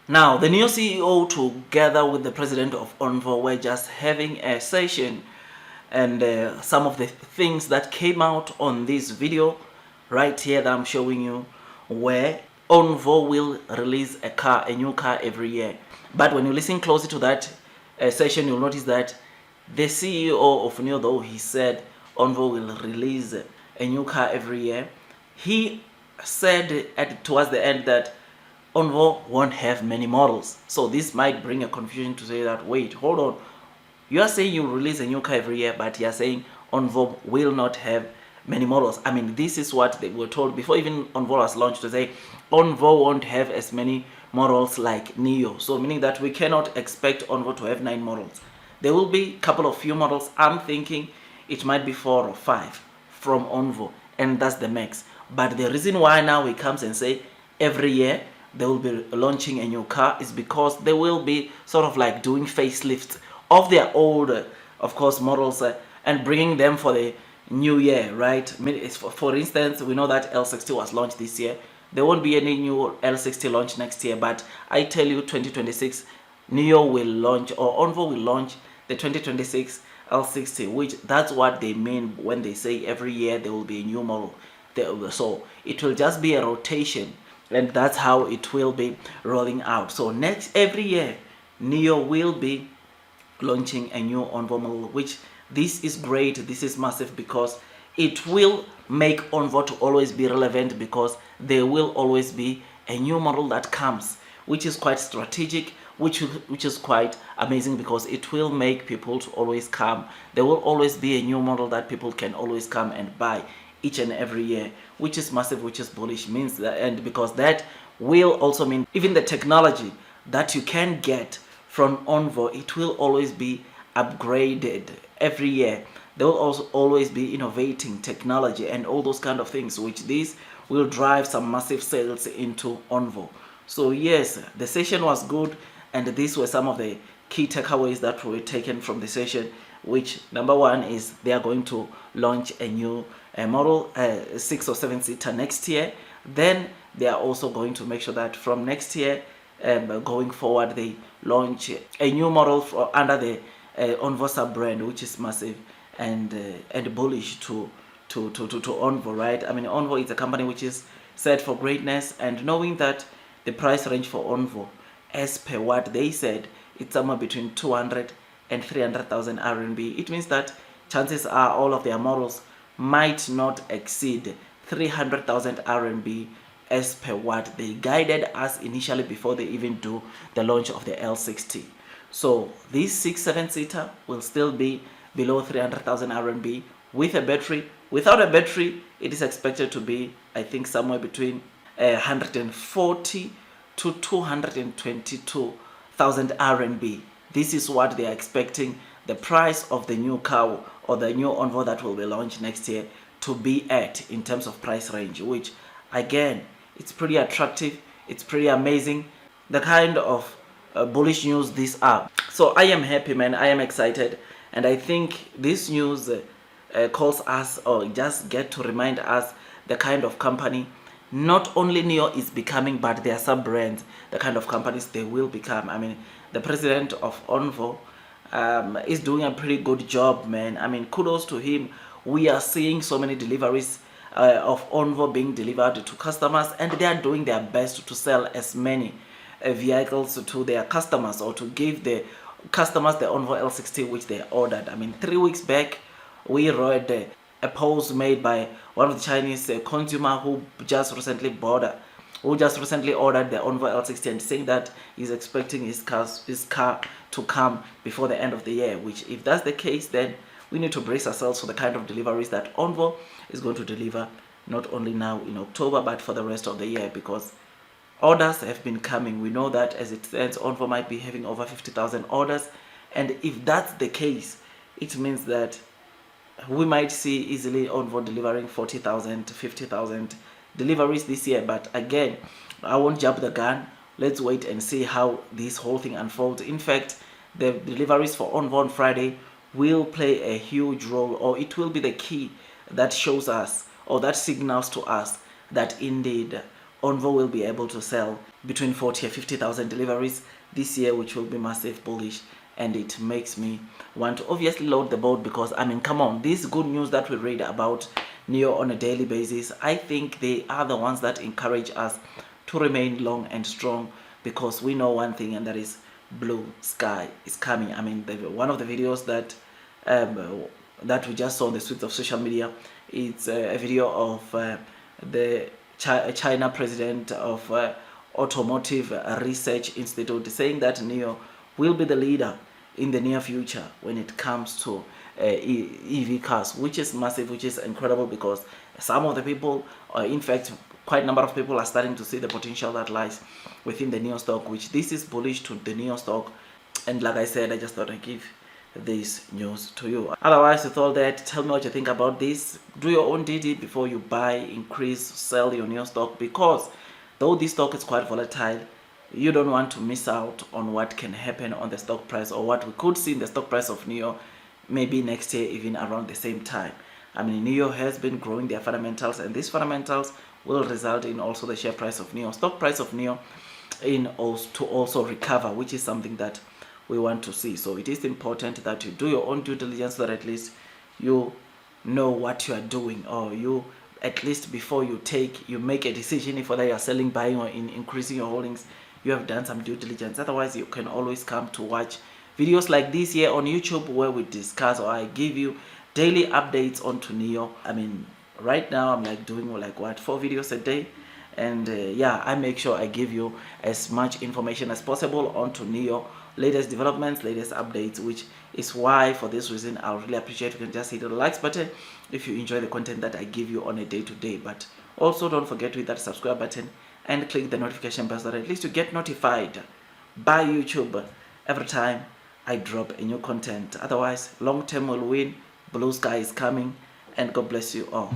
Now, the Nio CEO together with the president of ONVO were just having a session, and some of the things that came out on this video right here that I'm showing you, where ONVO will release a new car every year. But when you listen closely to that session, you'll notice that the CEO of Nio, though he said ONVO will release a new car every year, he said towards the end that ONVO won't have many models. So this might bring a confusion to say that, wait, hold on. You are saying you release a new car every year, but you are saying ONVO will not have many models. I mean, this is what they were told before even ONVO was launched, to say ONVO won't have as many models like Nio. So meaning that we cannot expect ONVO to have 9 models. There will be a couple of few models. I'm thinking it might be 4 or 5 from ONVO, and that's the max. But the reason why now he comes and say every year they will be launching a new car is because they will be sort of like doing facelifts of their old, of course, models and bringing them for the new year, right? I mean, for instance, we know that L60 was launched this year. There won't be any new L60 launch next year, but I tell you, 2026, Nio will launch, or ONVO will launch the 2026 L60, which that's what they mean when they say every year there will be a new model. So it will just be a rotation, and that's how it will be rolling out. So every year Nio will be launching a new ONVO model, which this is great, this is massive, because it will make ONVO to always be relevant, because there will always be a new model that comes, which is quite strategic, which is quite amazing, because it will make people to always come. There will always be a new model that people can always come and buy each and every year, which is massive, which is bullish, means that, and because that will also mean even the technology that you can get from ONVO, it will always be upgraded every year. They will also always be innovating technology and all those kind of things, which this will drive some massive sales into ONVO. So yes, the session was good, and these were some of the key takeaways that were taken from the session, which number one is they are going to launch a new model 6 or 7 seater next year. Then they are also going to make sure that from next year going forward they launch a new model under the ONVO sub brand, which is massive and bullish to ONVO, right? I mean, ONVO is a company which is set for greatness, and knowing that the price range for ONVO, as per what they said, it's somewhere between 200 and 300,000 RMB. It means that chances are all of their models might not exceed 300,000 RMB, as per what they guided us initially before they even do the launch of the L60. So this 6-7 seater will still be below 300,000 RMB with a battery. Without a battery, it is expected to be, I think, somewhere between 140 to 222,000 RMB. This is what they are expecting the price of the new car or the new ONVO that will be launched next year to be at in terms of price range, which again, it's pretty attractive, it's pretty amazing, the kind of bullish news these are. So I am happy, man, I am excited, and I think this news calls us, or just get to remind us, the kind of company not only Nio is becoming, but their sub brands, the kind of companies they will become. I mean, the president of ONVO is doing a pretty good job, man. I mean, kudos to him. We are seeing so many deliveries of ONVO being delivered to customers, and they are doing their best to sell as many vehicles to their customers, or to give the customers the ONVO L60 which they ordered. I mean, 3 weeks back we read a post made by one of the Chinese consumer who just recently ordered the ONVO L60, and saying that he's expecting his car to come before the end of the year, which, if that's the case, then we need to brace ourselves for the kind of deliveries that ONVO is going to deliver, not only now in October, but for the rest of the year, because orders have been coming. We know that as it stands, ONVO might be having over 50,000 orders, and if that's the case, it means that we might see easily ONVO delivering 40,000 to 50,000 deliveries this year. But again, I won't jump the gun. Let's wait and see how this whole thing unfolds. In fact, the deliveries for ONVO on Friday will play a huge role, or it will be the key that shows us, or that signals to us, that indeed ONVO will be able to sell between 40 and 50,000 deliveries this year, which will be massive bullish. And it makes me want to obviously load the boat, because I mean, come on, this good news that we read about Nio on a daily basis, I think they are the ones that encourage us to remain long and strong, because we know one thing, and that is blue sky is coming. I mean, one of the videos that that we just saw on the streets of social media, it's a video of the China president of Automotive Research Institute saying that Nio will be the leader in the near future when it comes to EV cars, which is massive, which is incredible, because some of the people, in fact, quite a number of people are starting to see the potential that lies within the Nio stock, which this is bullish to the Nio stock. And like I said, I just thought I'd give this news to you. Otherwise, with all that, tell me what you think about this. Do your own DD before you buy, increase, sell your Nio stock, because though this stock is quite volatile, you don't want to miss out on what can happen on the stock price, or what we could see in the stock price of Nio maybe next year, even around the same time. I mean, Nio has been growing their fundamentals, and these fundamentals will result in also the share price of Nio, stock price of Nio, to also recover, which is something that we want to see. So it is important that you do your own due diligence, so that at least you know what you are doing, or you at least before you make a decision if whether you are selling, buying, or increasing your holdings, you have done some due diligence. Otherwise, you can always come to watch videos like this here on YouTube, where we discuss, or I give you daily updates onto Nio. I mean, right now I'm like doing like 4 videos a day, and yeah, I make sure I give you as much information as possible onto Nio, latest developments, latest updates, which is why, for this reason, I'll really appreciate if you can just hit the likes button if you enjoy the content that I give you on a day-to-day. But also don't forget to hit that subscribe button and click the notification bell, so that at least you get notified by YouTube every time I drop a new content. Otherwise, long term will win, blue sky is coming, and God bless you all.